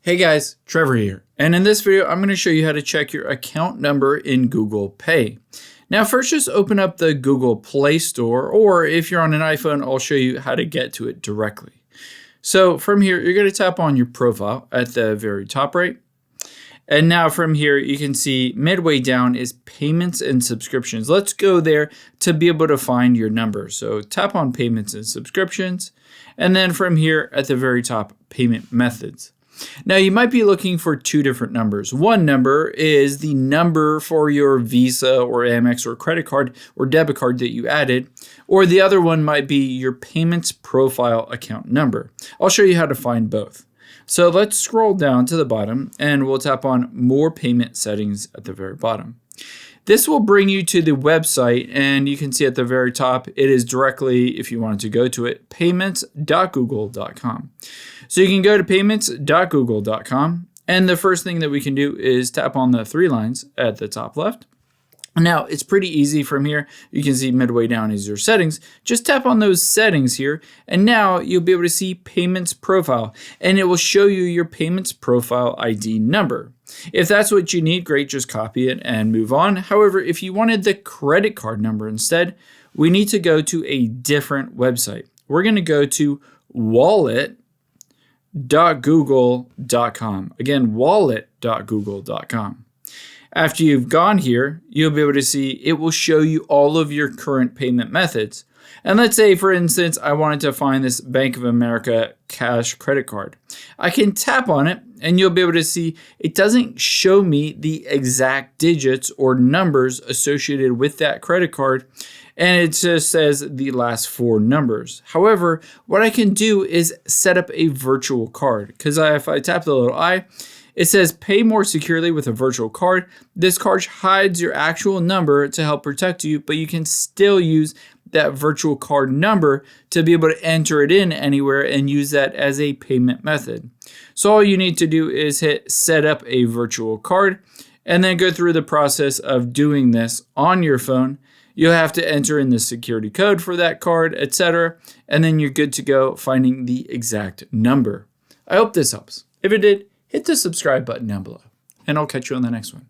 Hey guys, Trevor here, and in this video I'm going to show you how to check your account number in Google Pay. Now first just open up the Google Play Store, or if you're on an iPhone I'll show you how to get to it directly. So from here you're going to tap on your profile at the very top right, and now from here you can see midway down is payments and subscriptions. Let's go there to be able to find your number. So tap on payments and subscriptions, and then from here at the very top, payment methods. Now you might be looking for two different numbers. One number is the number for your Visa or Amex or credit card or debit card that you added, or the other one might be your payments profile account number. I'll show you how to find both. So let's scroll down to the bottom and we'll tap on more payment settings at the very bottom. This will bring you to the website, and you can see at the very top, it is directly, if you wanted to go to it, payments.google.com. So you can go to payments.google.com, and the first thing that we can do is tap on the three lines at the top left. Now, it's pretty easy from here. You can see midway down is your settings. Just tap on those settings here, and now you'll be able to see payments profile, and it will show you your payments profile ID number. If that's what you need, great, just copy it and move on. However, if you wanted the credit card number instead, we need to go to a different website. We're going to go to wallet.google.com. Again, wallet.google.com. After you've gone here, you'll be able to see it will show you all of your current payment methods. And let's say, for instance, I wanted to find this Bank of America cash credit card. I can tap on it and you'll be able to see it doesn't show me the exact digits or numbers associated with that credit card, and it just says the last four numbers. However, what I can do is set up a virtual card, because if I tap the little I, it says pay more securely with a virtual card. This card hides your actual number to help protect you, but you can still use that virtual card number to be able to enter it in anywhere and use that as a payment method. So all you need to do is hit set up a virtual card and then go through the process of doing this on your phone. You'll have to enter in the security code for that card, etc. And then you're good to go finding the exact number. I hope this helps. If it did, hit the subscribe button down below, and I'll catch you on the next one.